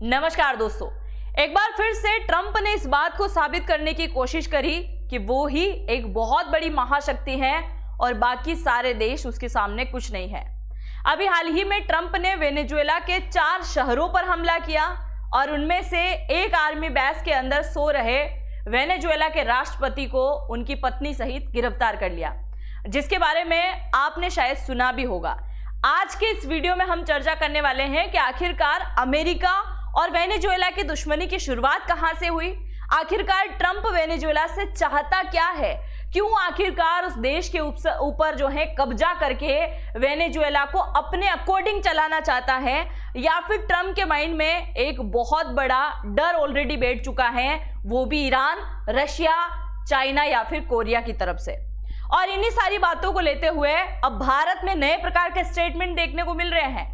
नमस्कार दोस्तों, एक बार फिर से ट्रंप ने इस बात को साबित करने की कोशिश करी कि वो ही एक बहुत बड़ी महाशक्ति है और बाकी सारे देश उसके सामने कुछ नहीं है। अभी हाल ही में ट्रंप ने वेनेजुएला के 4 शहरों पर हमला किया और उनमें से एक आर्मी बेस के अंदर सो रहे वेनेजुएला के राष्ट्रपति को उनकी पत्नी सहित गिरफ्तार कर लिया, जिसके बारे में आपने शायद सुना भी होगा। आज के इस वीडियो में हम चर्चा करने वाले हैं कि आखिरकार अमेरिका और वेनेजुएला की दुश्मनी की शुरुआत कहां से हुई, आखिरकार ट्रंप वेनेजुएला से चाहता क्या है, क्यों आखिरकार उस देश के ऊपर जो है कब्जा करके वेनेजुएला को अपने अकॉर्डिंग चलाना चाहता है, या फिर ट्रंप के माइंड में एक बहुत बड़ा डर ऑलरेडी बैठ चुका है, वो भी ईरान, रशिया, चाइना या फिर कोरिया की तरफ से। और इन्हीं सारी बातों को लेते हुए अब भारत में नए प्रकार के स्टेटमेंट देखने को मिल रहे हैं।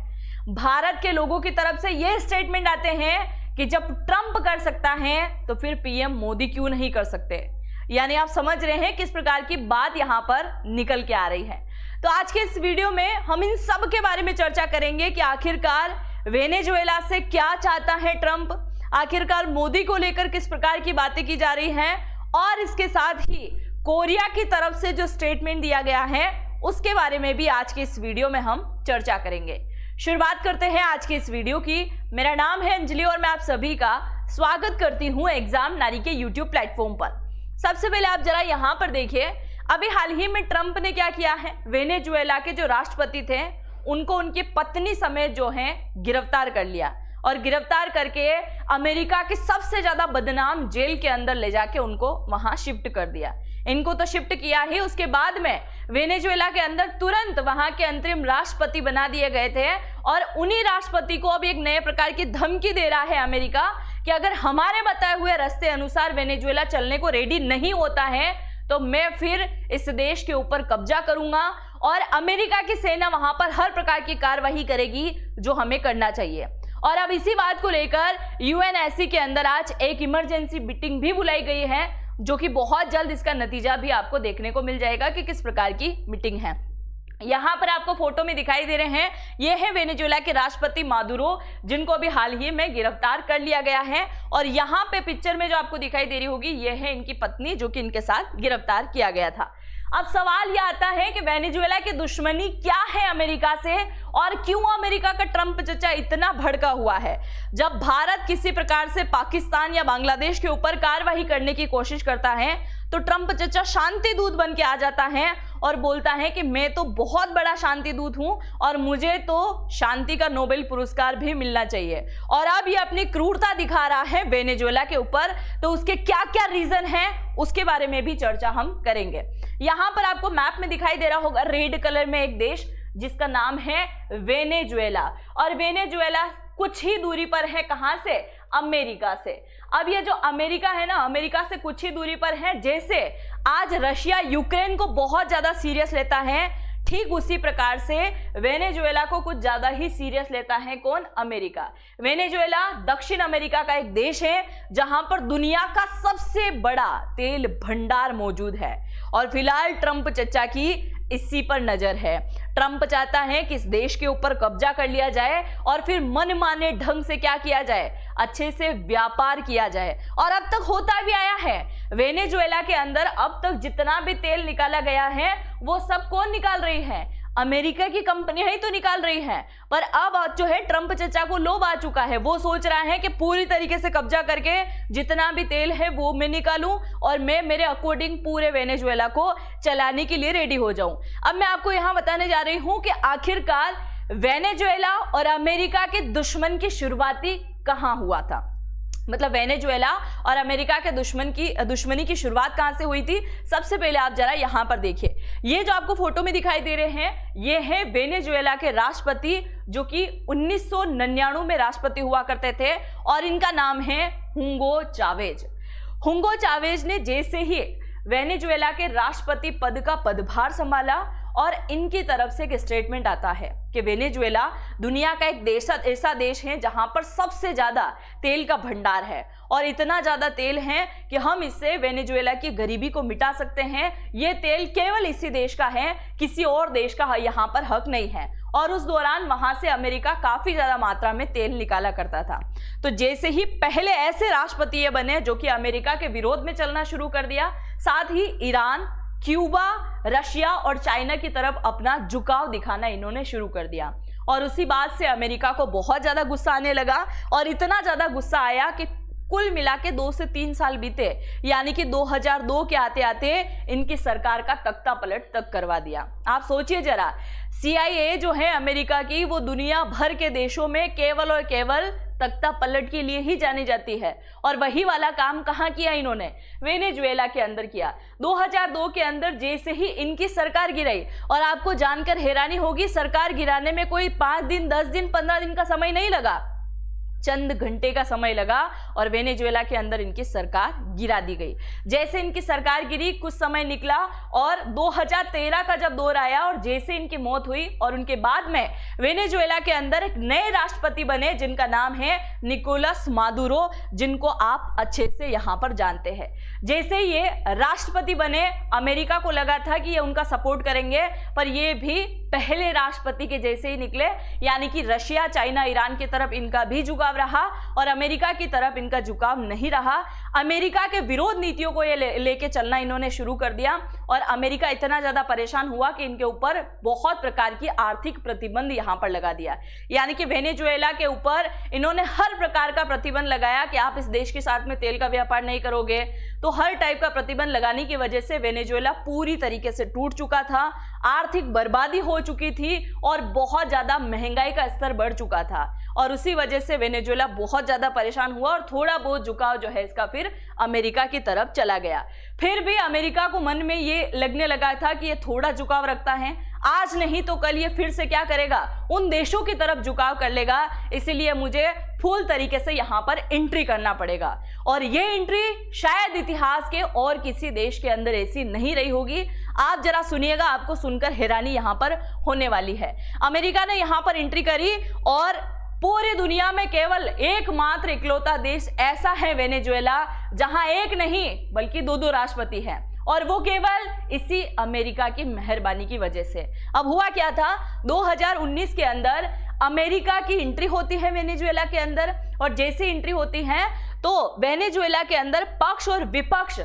भारत के लोगों की तरफ से ये स्टेटमेंट आते हैं कि जब ट्रंप कर सकता है तो फिर पीएम मोदी क्यों नहीं कर सकते। यानी आप समझ रहे हैं किस प्रकार की बात यहां पर निकल के आ रही है। तो आज के इस वीडियो में हम इन सब के बारे में चर्चा करेंगे कि आखिरकार वेनेजुएला से क्या चाहता है ट्रंप, आखिरकार मोदी को लेकर किस प्रकार की बातें की जा रही हैं, और इसके साथ ही कोरिया की तरफ से जो स्टेटमेंट दिया गया है उसके बारे में भी आज के इस वीडियो में हम चर्चा करेंगे। शुरुआत करते हैं आज के इस वीडियो की। मेरा नाम है अंजलि और मैं आप सभी का स्वागत करती हूं एग्जाम नारी के यूट्यूब प्लेटफॉर्म पर। सबसे पहले आप जरा यहां पर देखिए, अभी हाल ही में ट्रंप ने क्या किया है, वेनेजुएला के जो राष्ट्रपति थे उनको उनकी पत्नी समेत जो है गिरफ्तार कर लिया और गिरफ्तार करके अमेरिका के सबसे ज्यादा बदनाम जेल के अंदर ले जाके उनको वहां शिफ्ट कर दिया। इनको तो शिफ्ट किया ही, उसके बाद में वेनेजुएला के अंदर तुरंत वहां के अंतरिम राष्ट्रपति बना दिए गए थे और उन्हीं राष्ट्रपति को अब एक नए प्रकार की धमकी दे रहा है अमेरिका कि अगर हमारे बताए हुए रास्ते अनुसार वेनेजुएला चलने को रेडी नहीं होता है तो मैं फिर इस देश के ऊपर कब्जा करूंगा और अमेरिका की सेना वहां पर हर प्रकार की कार्रवाई करेगी जो हमें करना चाहिए। और अब इसी बात को लेकर यूएनएससी के अंदर आज एक इमरजेंसी मीटिंग भी बुलाई गई है, जो कि बहुत जल्द इसका नतीजा भी आपको देखने को मिल जाएगा कि किस प्रकार की मीटिंग है। यहां पर आपको फोटो में दिखाई दे रहे हैं, ये है वेनेजुएला के राष्ट्रपति मादुरो, जिनको अभी हाल ही में गिरफ्तार कर लिया गया है। और यहां पे पिक्चर में जो आपको दिखाई दे रही होगी ये है इनकी पत्नी, जो कि इनके साथ गिरफ्तार किया गया था। अब सवाल यह आता है कि वेनेजुएला की दुश्मनी क्या है अमेरिका से, और क्यों अमेरिका का ट्रंप चचा इतना भड़का हुआ है। जब भारत किसी प्रकार से पाकिस्तान या बांग्लादेश के ऊपर कार्रवाई करने की कोशिश करता है तो ट्रंप चचा शांति दूत बन के आ जाता है और बोलता है कि मैं तो बहुत बड़ा शांति दूत हूं और मुझे तो शांति का नोबेल पुरस्कार भी मिलना चाहिए। और अब ये अपनी क्रूरता दिखा रहा है वेनेजुएला के ऊपर, तो उसके क्या क्या रीजन है उसके बारे में भी चर्चा हम करेंगे। यहां पर आपको मैप में दिखाई दे रहा होगा रेड कलर में एक देश जिसका नाम है वेनेजुएला, और वेनेजुएला कुछ ही दूरी पर है, कहां से, अमेरिका से। अब ये जो अमेरिका है ना, अमेरिका से कुछ ही दूरी पर है। जैसे आज रशिया यूक्रेन को बहुत ज्यादा सीरियस लेता है, ठीक उसी प्रकार से वेनेजुएला को कुछ ज्यादा ही सीरियस लेता है कौन, अमेरिका। वेनेजुएला दक्षिण अमेरिका का एक देश है जहां पर दुनिया का सबसे बड़ा तेल भंडार मौजूद है और फिलहाल ट्रंप चचा की इसी पर नजर है। ट्रंप चाहता है कि इस देश के ऊपर कब्जा कर लिया जाए और फिर मनमाने ढंग से क्या किया जाए, अच्छे से व्यापार किया जाए। और अब तक होता भी आया है। वेनेजुएला के अंदर अब तक जितना भी तेल निकाला गया है वो सब कौन निकाल रही है, अमेरिका की कंपनियां ही तो निकाल रही हैं। पर अब जो है ट्रंप चचा को लोभ आ चुका है, वो सोच रहा है कि पूरी तरीके से कब्जा करके जितना भी तेल है वो मैं निकालूं और मैं मेरे अकॉर्डिंग पूरे वेनेजुएला को चलाने के लिए रेडी हो जाऊं। अब मैं आपको यहां बताने जा रही हूं कि आखिरकार वेनेजुएला और अमेरिका के दुश्मन की शुरुआती कहां हुआ था, मतलब वेनेजुएला और अमेरिका के दुश्मनी की शुरुआत कहां से हुई थी। सबसे पहले आप जरा यहां पर देखिए, ये जो आपको फोटो में दिखाई दे रहे हैं ये है वेनेजुएला के राष्ट्रपति, जो कि 1999 में राष्ट्रपति हुआ करते थे और इनका नाम है हुगो चावेज। हुगो चावेज ने जैसे ही वेनेजुएला के राष्ट्रपति पद का पदभार संभाला और इनकी तरफ से एक स्टेटमेंट आता है कि वेनेजुएला दुनिया का एक ऐसा देश है जहां पर सबसे ज्यादा तेल का भंडार है और इतना ज्यादा तेल है कि हम इससे वेनेजुएला की गरीबी को मिटा सकते हैं। ये तेल केवल इसी देश का है, किसी और देश का यहाँ पर हक नहीं है। और उस दौरान वहां से अमेरिका काफी ज्यादा मात्रा में तेल निकाला करता था। तो जैसे ही पहले ऐसे राष्ट्रपति ये बने जो कि अमेरिका के विरोध में चलना शुरू कर दिया, साथ ही ईरान, क्यूबा, रशिया और चाइना की तरफ अपना झुकाव दिखाना इन्होंने शुरू कर दिया। और उसी बात से अमेरिका को बहुत ज्यादा गुस्सा आने लगा और इतना ज्यादा गुस्सा आया कि कुल मिला के 2 से 3 साल बीते, यानी कि 2002 के आते आते इनकी सरकार का तख्ता पलट तक करवा दिया। आप सोचिए जरा, CIA जो है अमेरिका की, वो दुनिया भर के देशों में केवल और केवल तख्ता पलट के लिए ही जानी जाती है। और वही वाला काम कहाँ किया इन्होंने? वेनेजुएला के अंदर किया। 2002 के अंदर जैसे ही इनकी सरकार गिराई, और आपको जानकर हैरानी होगी, सरकार गिराने में कोई 5 दिन, 10 दिन, 15 दिन का समय नहीं लगा, चंद घंटे का समय लगा और वेनेजुएला के अंदर इनकी सरकार गिरा दी गई। जैसे इनकी सरकार गिरी, कुछ समय निकला और 2013 का जब दौर आया और जैसे इनकी मौत हुई, और उनके बाद में वेनेजुएला के अंदर एक नए राष्ट्रपति बने जिनका नाम है निकोलस मादुरो, जिनको आप अच्छे से यहां पर जानते हैं। जैसे ये राष्ट्रपति बने, अमेरिका को लगा था कि ये उनका सपोर्ट करेंगे, पर ये भी पहले राष्ट्रपति के जैसे ही निकले, यानी कि रशिया, चाइना, ईरान की तरफ इनका भी झुकाव रहा और अमेरिका की तरफ इनका झुकाव नहीं रहा। अमेरिका के विरोध नीतियों को ये लेके चलना इन्होंने शुरू कर दिया और अमेरिका इतना ज्यादा परेशान हुआ कि इनके ऊपर बहुत प्रकार की आर्थिक प्रतिबंध यहां पर लगा दिया। यानी कि वेनेजुएला के ऊपर इन्होंने हर प्रकार का प्रतिबंध लगाया कि आप इस देश के साथ में तेल का व्यापार नहीं करोगे। तो हर टाइप का प्रतिबंध लगाने की वजह से वेनेजुएला पूरी तरीके से टूट चुका था, आर्थिक बर्बादी हो चुकी थी और बहुत ज्यादा महंगाई का स्तर बढ़ चुका था। और उसी वजह से वेनेजुएला बहुत ज्यादा परेशान हुआ और थोड़ा बहुत झुकाव जो है इसका फिर अमेरिका की तरफ चला गया। फिर भी अमेरिका को मन में ये लगने लगा था कि ये थोड़ा झुकाव रखता है, आज नहीं तो कल ये फिर से क्या करेगा, उन देशों की तरफ झुकाव कर लेगा, इसीलिए मुझे फुल तरीके से यहां पर एंट्री करना पड़ेगा। और ये एंट्री शायद इतिहास के और किसी देश के अंदर ऐसी नहीं रही होगी। आप जरा सुनिएगा, आपको सुनकर हैरानी यहां पर होने वाली है। अमेरिका ने यहां पर एंट्री करी और पूरी दुनिया में केवल एकमात्र इकलौता देश ऐसा है वेनेजुएला जहां एक नहीं बल्कि 2-2 राष्ट्रपति हैं, और वो केवल इसी अमेरिका की मेहरबानी की वजह से। अब हुआ क्या था, 2019 के अंदर अमेरिका की एंट्री होती है वेनेजुएला के अंदर, और जैसे एंट्री होती है तो वेनेजुएला के अंदर पक्ष और विपक्ष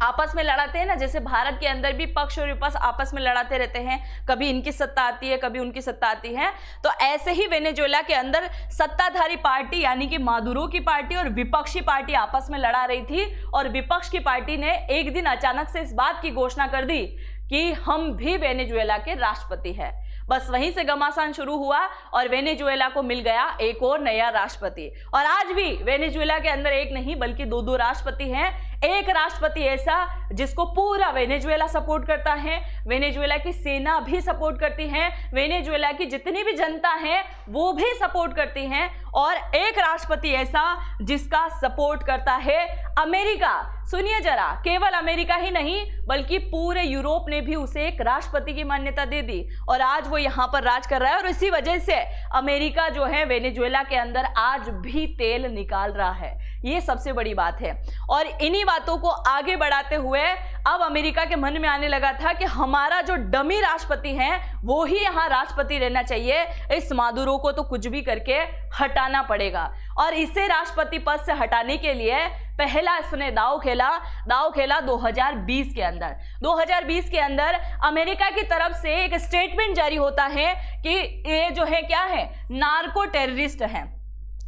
आपस में लड़ाते हैं ना, जैसे भारत के अंदर भी पक्ष और विपक्ष आपस में लड़ाते रहते हैं, कभी इनकी सत्ता आती है कभी उनकी सत्ता आती है। तो ऐसे ही वेनेजुएला के अंदर सत्ताधारी पार्टी यानी कि मादुरो की पार्टी और विपक्षी पार्टी आपस में लड़ा रही थी, और विपक्ष की पार्टी ने एक दिन अचानक से इस बात की घोषणा कर दी कि हम भी वेनेजुएला के राष्ट्रपति हैं। बस वहीं से घमासान शुरू हुआ और वेनेजुएला को मिल गया एक और नया राष्ट्रपति। और आज भी वेनेजुएला के अंदर एक नहीं बल्कि 2-2 राष्ट्रपति हैं। एक राष्ट्रपति ऐसा जिसको पूरा वेनेजुएला सपोर्ट करता है, वेनेजुएला की सेना भी सपोर्ट करती है, वेनेजुएला की जितनी भी जनता है वो भी सपोर्ट करती हैं, और एक राष्ट्रपति ऐसा जिसका सपोर्ट करता है अमेरिका। सुनिए जरा, केवल अमेरिका ही नहीं बल्कि पूरे यूरोप ने भी उसे एक राष्ट्रपति की मान्यता दे दी और आज वो यहाँ पर राज कर रहा है। और इसी वजह से अमेरिका जो है वेनेजुएला के अंदर आज भी तेल निकाल रहा है, ये सबसे बड़ी बात है। और इन्हीं बातों को आगे बढ़ाते हुए अब अमेरिका के मन में आने लगा था कि हमारा जो डमी राष्ट्रपति है वो ही यहाँ राष्ट्रपति रहना चाहिए, इस मादुरो को तो कुछ भी करके हटाना पड़ेगा। और इसे राष्ट्रपति पद से हटाने के लिए पहला इसने दांव खेला 2020 के अंदर। 2020 के अंदर अमेरिका की तरफ से एक स्टेटमेंट जारी होता है कि ये जो है क्या है, नार्को टेररिस्ट है।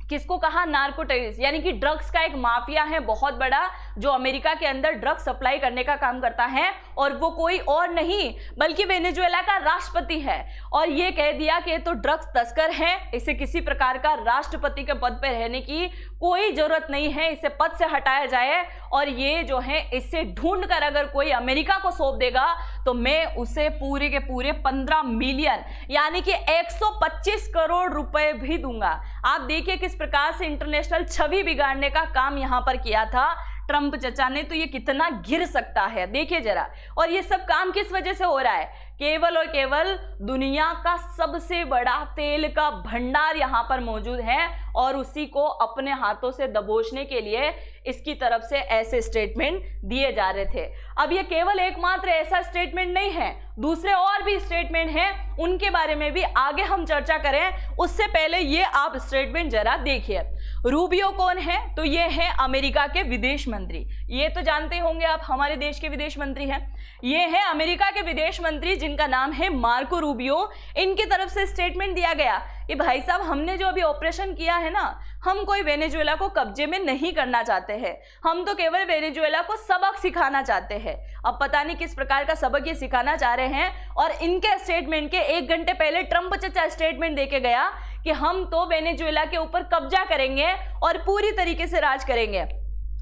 किसको कहा? नार्को टेररिस्ट, यानी कि ड्रग्स का एक माफिया है बहुत बड़ा जो अमेरिका के अंदर ड्रग्स सप्लाई करने का काम करता है, और वो कोई और नहीं बल्कि वेनेजुएला का राष्ट्रपति है। और ये कह दिया कि ये तो ड्रग्स तस्कर है, इसे किसी प्रकार का राष्ट्रपति के पद पर रहने की कोई जरूरत नहीं है, इसे पद से हटाया जाए। और ये जो है इसे ढूंढ कर अगर कोई अमेरिका को सौंप देगा तो मैं उसे पूरे के पूरे 15 मिलियन यानी कि 125 करोड़ रुपए भी दूंगा। आप देखिए किस प्रकार से इंटरनेशनल छवि बिगाड़ने का काम यहां पर किया था ट्रंप चचा ने, तो ये कितना गिर सकता है देखिए जरा। और ये सब काम किस वजह से हो रहा है? केवल और केवल दुनिया का सबसे बड़ा तेल का भंडार यहां पर मौजूद है और उसी को अपने हाथों से दबोचने के लिए इसकी तरफ से ऐसे स्टेटमेंट दिए जा रहे थे। अब ये केवल एकमात्र ऐसा स्टेटमेंट नहीं है, दूसरे और भी स्टेटमेंट हैं, उनके बारे में भी आगे हम चर्चा करें। उससे पहले ये आप स्टेटमेंट जरा देखिए। रूबियो कौन है? तो ये है अमेरिका के विदेश मंत्री। ये तो जानते होंगे आप, हमारे देश के विदेश मंत्री हैं। ये है अमेरिका के विदेश मंत्री जिनका नाम है मार्को रूबियो। इनकी तरफ से स्टेटमेंट दिया गया कि भाई साहब, हमने जो अभी ऑपरेशन किया है ना, हम कोई वेनेजुएला को कब्जे में नहीं करना चाहते हैं, हम तो केवल वेनेजुएला को सबक सिखाना चाहते हैं। अब पता नहीं किस प्रकार का सबक ये सिखाना चाह रहे हैं। और इनके स्टेटमेंट के 1 घंटे पहले ट्रंप चचा स्टेटमेंट देके गया कि हम तो वेनेजुएला के ऊपर कब्जा करेंगे और पूरी तरीके से राज करेंगे।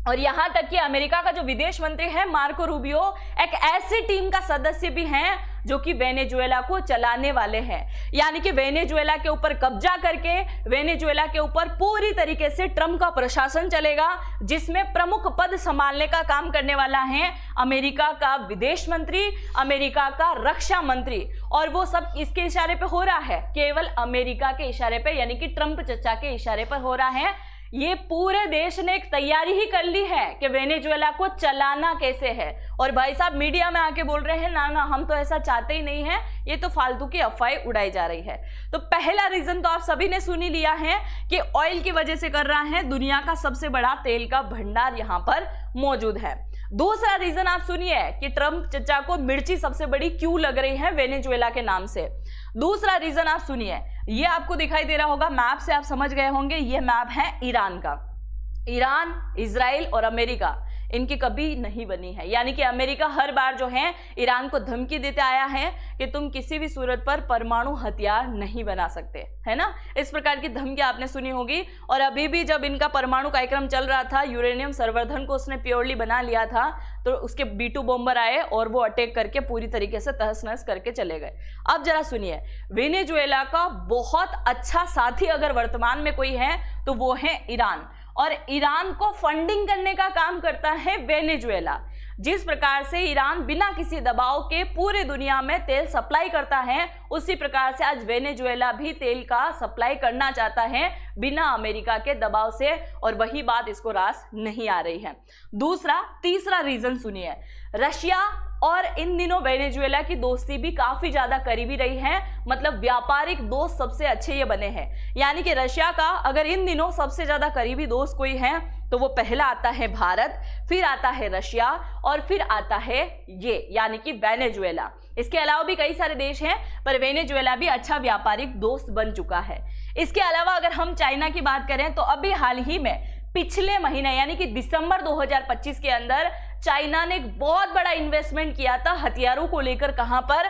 और यहां तक कि अमेरिका का जो विदेश मंत्री है मार्को रूबियो एक ऐसी टीम का सदस्य भी हैं जो कि वेनेजुएला को चलाने वाले हैं, यानी कि वेनेजुएला के ऊपर कब्जा करके वेनेजुएला के ऊपर पूरी तरीके से ट्रंप का प्रशासन चलेगा, जिसमें प्रमुख पद संभालने का काम करने वाला है अमेरिका का विदेश मंत्री, अमेरिका का रक्षा मंत्री। और वो सब इसके इशारे पे हो रहा है, केवल अमेरिका के इशारे पे, यानी कि ट्रंप चचा के इशारे पर हो रहा है। ये पूरे देश ने एक तैयारी ही कर ली है कि वेनेजुएला को चलाना कैसे है। और भाई साहब मीडिया में आके बोल रहे हैं ना ना हम तो ऐसा चाहते ही नहीं है, ये तो फालतू की अफवाहें उड़ाई जा रही है। तो पहला रीजन तो आप सभी ने सुन ही लिया है कि ऑयल की वजह से कर रहा है, दुनिया का सबसे बड़ा तेल का भंडार यहां पर मौजूद है। दूसरा रीजन आप सुनिए कि ट्रंप चचा को मिर्ची सबसे बड़ी क्यों लग रही है वेनेजुएला के नाम से। दूसरा रीजन आप सुनिए, ये आपको दिखाई दे रहा होगा, मैप से आप समझ गए होंगे, ये मैप है ईरान का। ईरान, इजराइल और अमेरिका, इनकी कभी नहीं बनी है। यानी कि अमेरिका हर बार जो है ईरान को धमकी देते आया है कि तुम किसी भी सूरत पर परमाणु हथियार नहीं बना सकते, है ना। इस प्रकार की धमकी आपने सुनी होगी। और अभी भी जब इनका परमाणु कार्यक्रम चल रहा था, यूरेनियम संवर्धन को उसने प्योरली बना लिया था, तो उसके B2 बॉम्बर आए और वो अटैक करके पूरी तरीके से तहस नहस करके चले गए। अब जरा सुनिए, वेनेजुएला का बहुत अच्छा साथी अगर वर्तमान में कोई है तो वो है ईरान। और ईरान को फंडिंग करने का काम करता है वेनेजुएला। जिस प्रकार से ईरान बिना किसी दबाव के पूरे दुनिया में तेल सप्लाई करता है, उसी प्रकार से आज वेनेजुएला भी तेल का सप्लाई करना चाहता है बिना अमेरिका के दबाव से। और वही बात इसको रास नहीं आ रही है। तीसरा रीजन सुनिए, रशिया और इन दिनों वेनेजुएला की दोस्ती भी काफी ज्यादा करीबी रही है, मतलब व्यापारिक दोस्त सबसे अच्छे ये बने हैं। यानी कि रशिया का अगर इन दिनों सबसे ज्यादा करीबी दोस्त कोई है तो वो पहला आता है भारत, फिर आता है रशिया और फिर आता है ये यानी कि वेनेजुएला। इसके अलावा भी कई सारे देश हैं, पर वेनेजुएला भी अच्छा व्यापारिक दोस्त बन चुका है। इसके अलावा अगर हम चाइना की बात करें तो अभी हाल ही में पिछले महीने यानी कि दिसंबर 2025 के अंदर चाइना ने एक बहुत बड़ा इन्वेस्टमेंट किया था हथियारों को लेकर। कहां पर?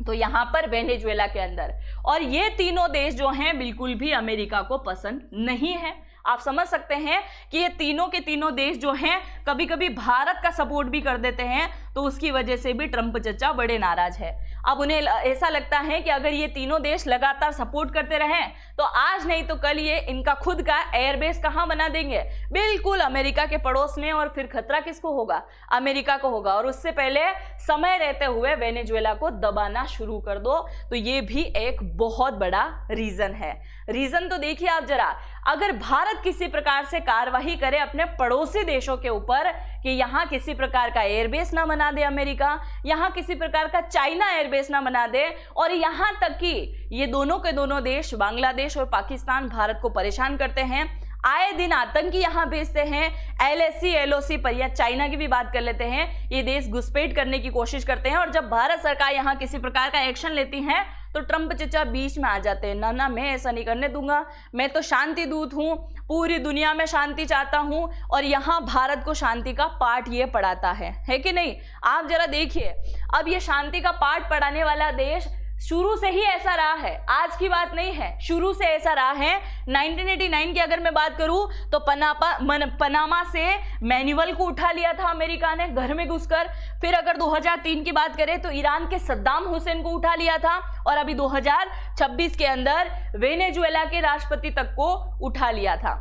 तो यहां पर वेनेजुएला के अंदर। और ये तीनों देश जो हैं बिल्कुल भी अमेरिका को पसंद नहीं है। आप समझ सकते हैं कि ये तीनों के तीनों देश जो हैं कभी कभी भारत का सपोर्ट भी कर देते हैं, तो उसकी वजह से भी ट्रंप चचा बड़े नाराज है। अब उन्हें ऐसा लगता है कि अगर ये तीनों देश लगातार सपोर्ट करते रहें तो आज नहीं तो कल ये इनका खुद का एयरबेस कहां बना देंगे? बिल्कुल अमेरिका के पड़ोस में। और फिर खतरा किसको होगा? अमेरिका को होगा। और उससे पहले समय रहते हुए वेनेजुएला को दबाना शुरू कर दो। तो ये भी एक बहुत बड़ा रीजन है। रीजन तो देखिए आप जरा, अगर भारत किसी प्रकार से कार्रवाई करे अपने पड़ोसी देशों के ऊपर कि यहां किसी प्रकार का एयरबेस ना बना दे अमेरिका, यहां किसी प्रकार का चाइना एयरबेस ना बना दे, और यहां तक कि ये दोनों के दोनों देश बांग्लादेश और पाकिस्तान भारत को परेशान करते हैं, आए दिन आतंकी यहां भेजते हैं, LAC LOC पर, या चाइना की भी बात कर लेते हैं, ये देश घुसपैठ करने की कोशिश करते हैं। और जब भारत सरकार यहां किसी प्रकार का एक्शन लेती है तो ट्रंप चचा बीच में आ जाते हैं। ना ना मैं ऐसा नहीं करने दूंगा, मैं तो शांति दूत हूं, पूरी दुनिया में शांति चाहता हूं, और यहां भारत को शांति का पाठ ये पढ़ाता है कि नहीं? आप जरा देखिए, अब ये शांति का पाठ पढ़ाने वाला देश शुरू से ही ऐसा रहा है, आज की बात नहीं है, शुरू से ऐसा रहा है। 1989 की अगर मैं बात करूं तो पनामा से मैनुअल को उठा लिया था अमेरिका ने घर में घुसकर। फिर अगर 2003 की बात करें तो ईरान के सद्दाम हुसैन को उठा लिया था, और अभी 2026 के अंदर वेनेजुएला के राष्ट्रपति तक को उठा लिया था।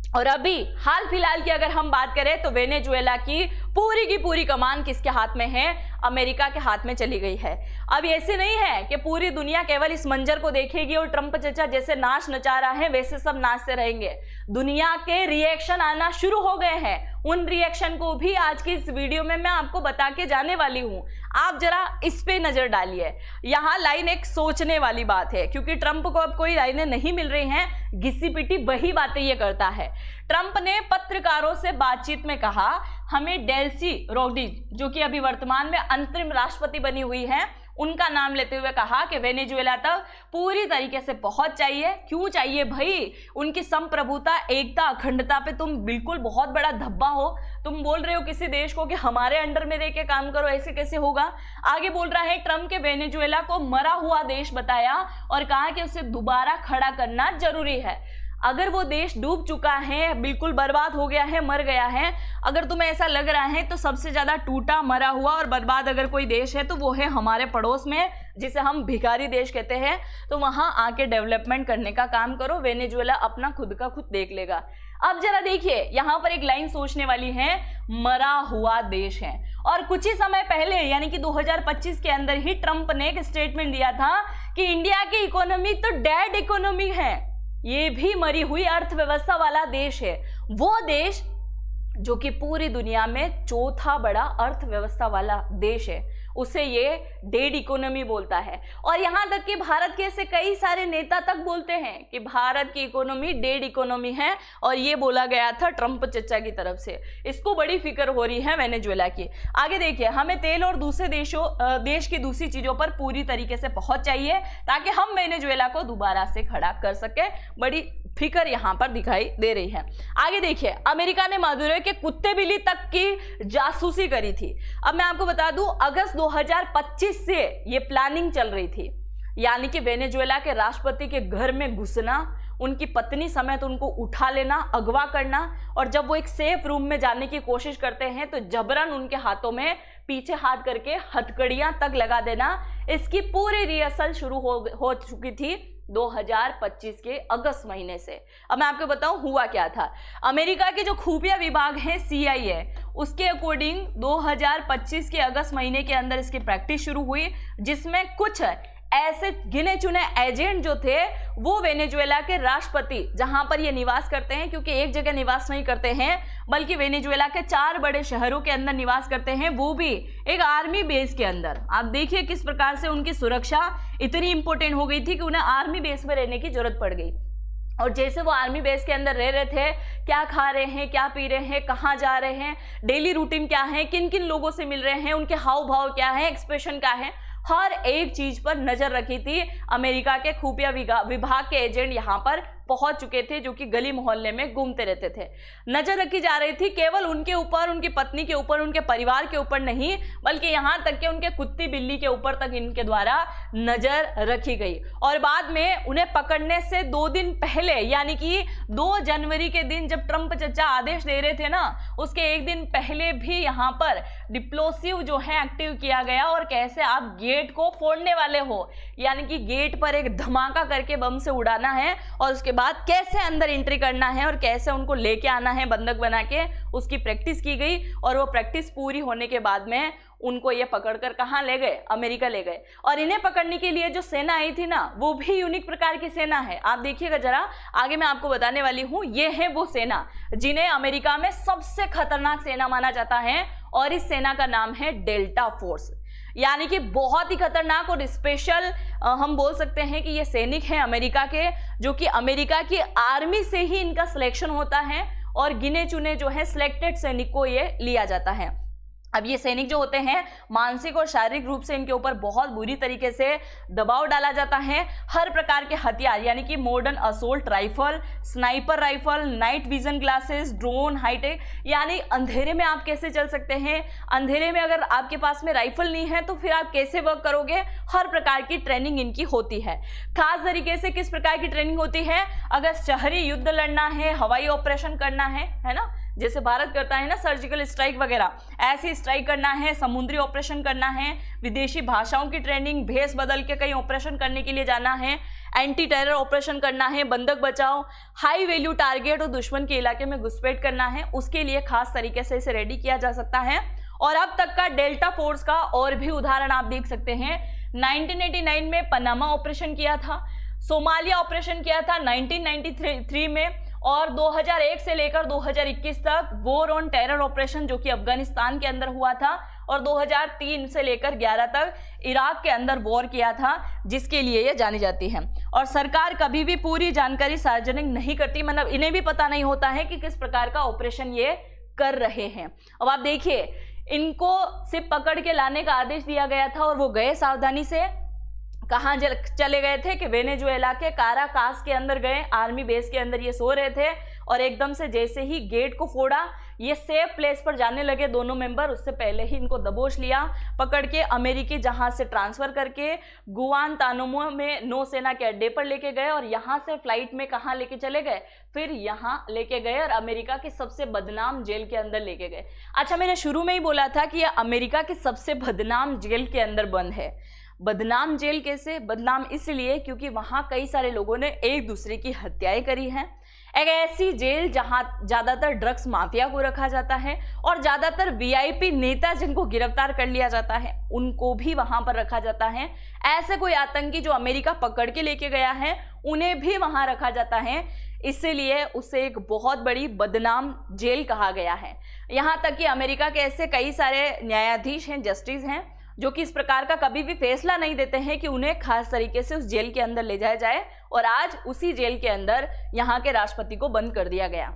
और अभी हाल फिलहाल की अगर हम बात करें तो वेनेजुएला की पूरी कमान किसके हाथ में है? अमेरिका के हाथ में चली गई है। अब ऐसे नहीं है कि पूरी दुनिया केवल इस मंजर को देखेगी और ट्रंप चचा जैसे नाच नचा रहा है वैसे सब नाचते रहेंगे। दुनिया के रिएक्शन आना शुरू हो गए हैं। उन रिएक्शन को भी आज की इस वीडियो में मैं आपको बता के जाने वाली हूं। आप जरा इस पे नजर डालिए। यहाँ लाइन एक सोचने वाली बात है, क्योंकि ट्रंप को अब कोई लाइनें नहीं मिल रही हैं, घिसी पिटी वही बातें ये करता है। ट्रंप ने पत्रकारों से बातचीत में कहा, हमें डेल्सी रोड्रिग्स, जो कि अभी वर्तमान में अंतरिम राष्ट्रपति बनी हुई है, उनका नाम लेते हुए कहा कि वेनेजुएला तक पूरी तरीके से पहुंच चाहिए। क्यों चाहिए भाई? उनकी संप्रभुता, एकता, अखंडता पे तुम बिल्कुल बहुत बड़ा धब्बा हो। तुम बोल रहे हो किसी देश को कि हमारे अंडर में रह के काम करो, ऐसे कैसे होगा? आगे बोल रहा है ट्रंप के वेनेजुएला को मरा हुआ देश बताया और कहा कि उसे दोबारा खड़ा करना जरूरी है। अगर वो देश डूब चुका है, बिल्कुल बर्बाद हो गया है, मर गया है, अगर तुम्हें ऐसा लग रहा है तो सबसे ज्यादा टूटा, मरा हुआ और बर्बाद अगर कोई देश है तो वो है हमारे पड़ोस में, जिसे हम भिखारी देश कहते हैं। तो वहां आके डेवलपमेंट करने का काम करो, वेनेजुएला अपना खुद का खुद देख लेगा। अब जरा देखिए, यहाँ पर एक लाइन सोचने वाली है, मरा हुआ देश है। और कुछ ही समय पहले यानी कि 2025 के अंदर ही ट्रंप ने एक स्टेटमेंट दिया था कि इंडिया की इकोनॉमी तो डेड इकोनॉमी है, ये भी मरी हुई अर्थव्यवस्था वाला देश है। वो देश जो कि पूरी दुनिया में चौथा बड़ा अर्थव्यवस्था वाला देश है, उसे ये डेड इकोनॉमी बोलता है। और यहाँ तक कि भारत के ऐसे कई सारे नेता तक बोलते हैं कि भारत की इकोनॉमी डेड इकोनॉमी है, और ये बोला गया था ट्रंप चचा की तरफ से। इसको बड़ी फिक्र हो रही है वेनेजुएला की। आगे देखिए, हमें तेल और दूसरे देश की दूसरी चीजों पर पूरी तरीके से पहुंच चाहिए ताकि हम वेनेजुएला को दोबारा से खड़ा कर सके। बड़ी फिक्र यहाँ पर दिखाई दे रही है। आगे देखिए, अमेरिका ने मादुरो के कुत्ते बिल्ली तक की जासूसी करी थी। अब मैं आपको बता दूं, अगस्त 2025 से ये प्लानिंग चल रही थी, यानी कि वेनेजुएला के राष्ट्रपति के घर में घुसना, उनकी पत्नी समेत उनको उठा लेना, अगवा करना, और जब वो एक सेफ रूम में जाने की कोशिश करते हैं तो जबरन उनके हाथों में पीछे हाथ करके हथकड़ियां तक लगा देना। इसकी पूरी रिहर्सल शुरू हो चुकी थी 2025 के अगस्त महीने से। अब मैं आपको बताऊं हुआ क्या था। अमेरिका के जो खुफिया विभाग है CIA, उसके अकॉर्डिंग 2025 के अगस्त महीने के अंदर इसकी प्रैक्टिस शुरू हुई, जिसमें कुछ ऐसे गिने चुने एजेंट जो थे वो वेनेजुएला के राष्ट्रपति, जहां पर ये निवास करते हैं, क्योंकि एक जगह निवास नहीं करते हैं बल्कि वेनेजुएला के 4 बड़े शहरों के अंदर निवास करते हैं, वो भी एक आर्मी बेस के अंदर। आप देखिए किस प्रकार से उनकी सुरक्षा इतनी इंपॉर्टेंट हो गई थी कि उन्हें आर्मी बेस में रहने की जरूरत पड़ गई। और जैसे वो आर्मी बेस के अंदर रह रहे थे, क्या खा रहे हैं, क्या पी रहे हैं, कहाँ जा रहे हैं, डेली रूटीन क्या है, किन किन लोगों से मिल रहे हैं, उनके हाव भाव क्या है, एक्सप्रेशन क्या है, हर एक चीज पर नजर रखी थी। अमेरिका के खुफिया विभाग के एजेंट यहाँ पर पहुंच चुके थे, जो कि गली मोहल्ले में घूमते रहते थे। नजर रखी जा रही थी केवल उनके ऊपर, उनकी पत्नी के ऊपर, उनके परिवार के ऊपर नहीं, बल्कि यहाँ तक कि उनके कुत्ती बिल्ली के ऊपर तक इनके द्वारा नजर रखी गई। और बाद में उन्हें पकड़ने से 2 दिन पहले, यानी कि 2 जनवरी के दिन जब ट्रंप चचा आदेश दे रहे थे ना, उसके एक दिन पहले भी यहाँ पर डिप्लोसिव जो है एक्टिव किया गया। और कैसे आप गेट को फोड़ने वाले हो, यानी कि गेट पर एक धमाका करके बम से उड़ाना है और उसके बाद कैसे अंदर एंट्री करना है और कैसे उनको लेके आना है बंधक बना के, उसकी प्रैक्टिस की गई। और वो प्रैक्टिस पूरी होने के बाद में उनको ये पकड़कर कहाँ ले गए? अमेरिका ले गए। और इन्हें पकड़ने के लिए जो सेना आई थी ना, वो भी यूनिक प्रकार की सेना है। आप देखिएगा जरा, आगे मैं आपको बताने वाली हूँ। ये है वो सेना जिन्हें अमेरिका में सबसे खतरनाक सेना माना जाता है, और इस सेना का नाम है डेल्टा फोर्स, यानी कि बहुत ही खतरनाक और स्पेशल हम बोल सकते हैं कि ये सैनिक हैं अमेरिका के, जो कि अमेरिका की आर्मी से ही इनका सिलेक्शन होता है और गिने चुने जो है सिलेक्टेड सैनिक को ये लिया जाता है। अब ये सैनिक जो होते हैं, मानसिक और शारीरिक रूप से इनके ऊपर बहुत बुरी तरीके से दबाव डाला जाता है। हर प्रकार के हथियार, यानी कि modern assault rifle, sniper rifle, night vision glasses, drone, high tech, यानी अंधेरे में आप कैसे चल सकते हैं, अंधेरे में अगर आपके पास में राइफल नहीं है तो फिर आप कैसे वर्क करोगे, हर प्रकार की ट्रेनिंग इनकी होती है। खास तरीके से किस प्रकार की ट्रेनिंग होती है? अगर शहरी युद्ध लड़ना है, हवाई ऑपरेशन करना है ना, जैसे भारत करता है ना सर्जिकल स्ट्राइक वगैरह, ऐसे स्ट्राइक करना है, समुद्री ऑपरेशन करना है, विदेशी भाषाओं की ट्रेनिंग, भेष बदल के कहीं ऑपरेशन करने के लिए जाना है, एंटी टेरर ऑपरेशन करना है, बंधक बचाओ, हाई वैल्यू टारगेट और दुश्मन के इलाके में घुसपैठ करना है, उसके लिए खास तरीके से इसे रेडी किया जा सकता है। और अब तक का डेल्टा फोर्स का और भी उदाहरण आप देख सकते हैं। 1989 में पनामा ऑपरेशन किया था, सोमालिया ऑपरेशन किया था 1993 में, और 2001 से लेकर 2021 तक वॉर ऑन टेरर ऑपरेशन जो कि अफगानिस्तान के अंदर हुआ था, और 2003 से लेकर 11 तक इराक के अंदर वॉर किया था, जिसके लिए ये जानी जाती है। और सरकार कभी भी पूरी जानकारी सार्वजनिक नहीं करती, मतलब इन्हें भी पता नहीं होता है कि किस प्रकार का ऑपरेशन ये कर रहे हैं। अब आप देखिए, इनको सिर्फ पकड़ के लाने का आदेश दिया गया था और वो गए सावधानी से, कहाँ चले गए थे कि वेनेजुएला के काराकास के अंदर गए, आर्मी बेस के अंदर ये सो रहे थे, और एकदम से जैसे ही गेट को फोड़ा, ये सेफ प्लेस पर जाने लगे दोनों मेंबर। उससे पहले ही इनको दबोच लिया, पकड़ के अमेरिकी जहाज से ट्रांसफर करके गुआंतानामो में नौसेना के अड्डे पर लेके गए, और यहाँ से फ्लाइट में कहाँ लेके चले गए, फिर यहाँ लेके गए और अमेरिका की सबसे बदनाम जेल के अंदर लेके गए। अच्छा, मैंने शुरू में ही बोला था कि यह अमेरिका की सबसे बदनाम जेल के अंदर बंद है। बदनाम जेल कैसे? बदनाम इसलिए क्योंकि वहां कई सारे लोगों ने एक दूसरे की हत्याएं करी हैं। एक ऐसी जेल जहां ज्यादातर ड्रग्स माफिया को रखा जाता है, और ज्यादातर वीआईपी नेता जिनको गिरफ्तार कर लिया जाता है उनको भी वहां पर रखा जाता है। ऐसे कोई आतंकी जो अमेरिका पकड़ के लेके गया है उन्हें भी वहां रखा जाता है, इसलिए उसे एक बहुत बड़ी बदनाम जेल कहा गया है। यहाँ तक कि अमेरिका के ऐसे कई सारे न्यायाधीश हैं, जस्टिस हैं, जो कि इस प्रकार का कभी भी फैसला नहीं देते हैं कि उन्हें खास तरीके से उस जेल के अंदर ले जाया जाए, और आज उसी जेल के अंदर यहाँ के राष्ट्रपति को बंद कर दिया गया।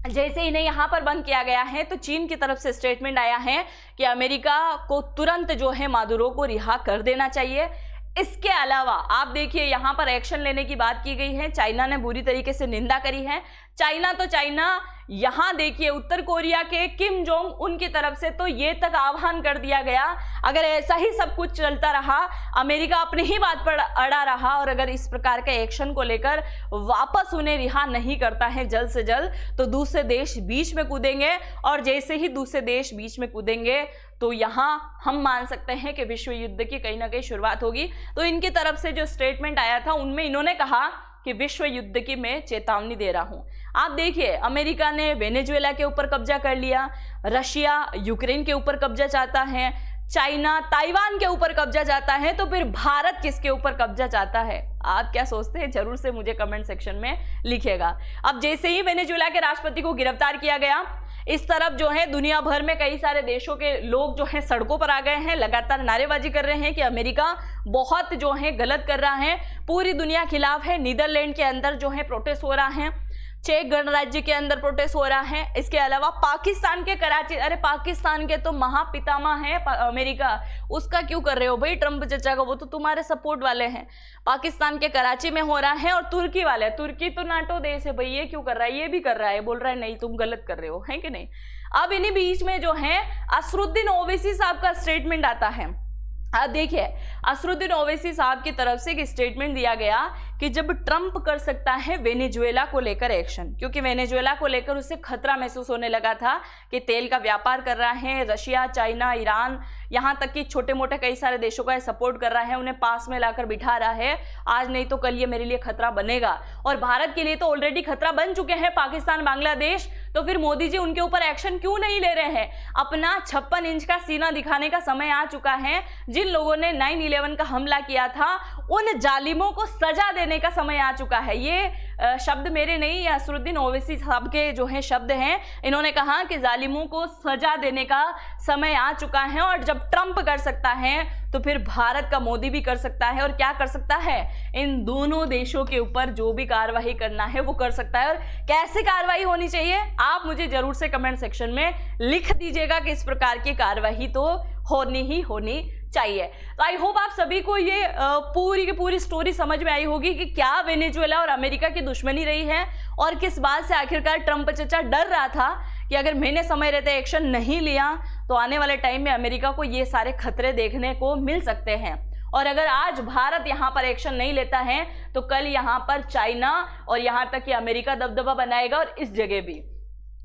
जैसे इन्हें यहाँ पर बंद किया गया है तो चीन की तरफ से स्टेटमेंट आया है कि अमेरिका को तुरंत जो है मादुरो को रिहा कर देना चाहिए। इसके अलावा आप देखिए, यहाँ पर एक्शन लेने की बात की गई है। चाइना ने बुरी तरीके से निंदा करी है। चाइना तो चाइना, यहाँ देखिए उत्तर कोरिया के किम जोंग उन की तरफ से तो ये तक आह्वान कर दिया गया, अगर ऐसा ही सब कुछ चलता रहा, अमेरिका अपनी ही बात पर अड़ा रहा, और अगर इस प्रकार के एक्शन को लेकर वापस उन्हें रिहा नहीं करता है जल्द से जल्द, तो दूसरे देश बीच में कूदेंगे, और जैसे ही दूसरे देश बीच में कूदेंगे तो यहाँ हम मान सकते हैं कि विश्व युद्ध की कहीं ना कहीं शुरुआत होगी। तो इनकी तरफ से जो स्टेटमेंट आया था उनमें इन्होंने कहा कि विश्व युद्ध की मैं चेतावनी दे रहा हूं। आप देखिए, अमेरिका ने वेनेजुएला के ऊपर कब्जा कर लिया, रशिया यूक्रेन के ऊपर कब्जा चाहता है, चाइना ताइवान के ऊपर कब्जा चाहता है, तो फिर भारत किसके ऊपर कब्जा चाहता है? आप क्या सोचते हैं? जरूर से मुझे कमेंट सेक्शन में लिखिएगा। अब जैसे ही वेनेजुएला के राष्ट्रपति को गिरफ्तार किया गया, इस तरफ जो है दुनिया भर में कई सारे देशों के लोग जो हैं सड़कों पर आ गए हैं, लगातार नारेबाजी कर रहे हैं कि अमेरिका बहुत जो है गलत कर रहा है, पूरी दुनिया खिलाफ है। नीदरलैंड के अंदर जो है प्रोटेस्ट हो रहा है, चेक गणराज्य के अंदर प्रोटेस्ट हो रहा है। इसके अलावा पाकिस्तान के कराची, अरे पाकिस्तान के तो महापितामह है अमेरिका, उसका क्यों कर रहे हो भाई ट्रंप चचा का? वो तो तुम्हारे सपोर्ट वाले हैं। पाकिस्तान के कराची में हो रहा है, और तुर्की वाले, तुर्की तो नाटो देश है भाई, ये क्यों कर रहा है? ये भी कर रहा है, बोल रहा है नहीं तुम गलत कर रहे हो, है कि नहीं? अब इन्हीं बीच में जो है असरुद्दीन ओवैसी साहब का स्टेटमेंट आता है। अब देखिए, असरुद्दीन ओवैसी साहब की तरफ से एक स्टेटमेंट दिया गया कि जब ट्रंप कर सकता है वेनेजुएला को लेकर एक्शन, क्योंकि वेनेजुएला को लेकर उसे खतरा महसूस होने लगा था कि तेल का व्यापार कर रहा है, रशिया, चाइना, ईरान, यहाँ तक कि छोटे मोटे कई सारे देशों का सपोर्ट कर रहा है, उन्हें पास में लाकर बिठा रहा है। आज नहीं तो कल ये मेरे लिए खतरा बनेगा, और भारत के लिए तो ऑलरेडी खतरा बन चुके हैं पाकिस्तान, बांग्लादेश। तो फिर मोदी जी उनके ऊपर एक्शन क्यों नहीं ले रहे हैं? अपना 56 इंच का सीना दिखाने का समय आ चुका है। जिन लोगों ने 9/11 का हमला किया था उन जालिमों को सजा देने का समय आ चुका है। ये शब्द मेरे नहीं, ये असरुद्दीन ओवैसी साहब के जो है शब्द हैं। इन्होंने कहा कि जालिमों को सजा देने का समय आ चुका है, और जब ट्रंप कर सकता है तो फिर भारत का मोदी भी कर सकता है। और क्या कर सकता है? इन दोनों देशों के ऊपर जो भी कार्रवाई करना है वो कर सकता है। और कैसे कार्रवाई होनी चाहिए आप मुझे जरूर से कमेंट सेक्शन में लिख दीजिएगा कि इस प्रकार की कार्रवाई तो होनी ही होनी चाहिए। तो आई होप आप सभी को ये पूरी की पूरी स्टोरी समझ में आई होगी कि क्या वेनेजुएला और अमेरिका की दुश्मनी रही है, और किस बात से आखिरकार ट्रंप चचा डर रहा था कि अगर मैंने समय रहते एक्शन नहीं लिया तो आने वाले टाइम में अमेरिका को ये सारे खतरे देखने को मिल सकते हैं। और अगर आज भारत यहाँ पर एक्शन नहीं लेता है तो कल यहाँ पर चाइना और यहाँ तक कि अमेरिका दबदबा बनाएगा, और इस जगह भी।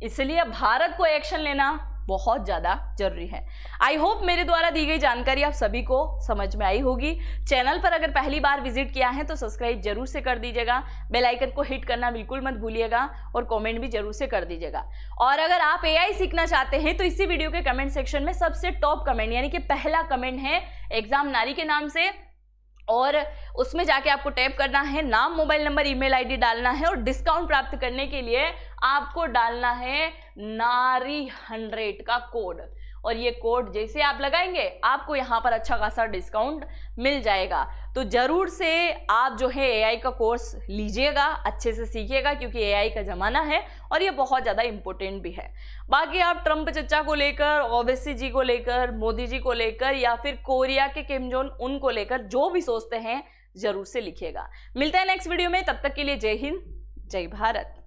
इसलिए भारत को एक्शन लेना बहुत ज़्यादा जरूरी है। आई होप मेरे द्वारा दी गई जानकारी आप सभी को समझ में आई होगी। चैनल पर अगर पहली बार विजिट किया है तो सब्सक्राइब जरूर से कर दीजिएगा, बेल आइकन को हिट करना बिल्कुल मत भूलिएगा और कमेंट भी जरूर से कर दीजिएगा। और अगर आप एआई सीखना चाहते हैं तो इसी वीडियो के कमेंट सेक्शन में सबसे टॉप कमेंट यानी कि पहला कमेंट है एग्जाम नारी के नाम से, और उसमें जाके आपको टैप करना है, नाम, मोबाइल नंबर, ईमेल आईडी डालना है और डिस्काउंट प्राप्त करने के लिए आपको डालना है नारी 100 का कोड। और ये कोड जैसे आप लगाएंगे आपको यहाँ पर अच्छा खासा डिस्काउंट मिल जाएगा। तो जरूर से आप जो है एआई का कोर्स लीजिएगा, अच्छे से सीखिएगा, क्योंकि एआई का ज़माना है और ये बहुत ज़्यादा इम्पोर्टेंट भी है। बाकी आप ट्रंप चचा को लेकर, ओवैसी जी को लेकर, मोदी जी को लेकर या फिर कोरिया के किम जोंग उन को लेकर जो भी सोचते हैं जरूर से लिखिएगा। मिलते हैं नेक्स्ट वीडियो में, तब तक के लिए जय हिंद, जय भारत।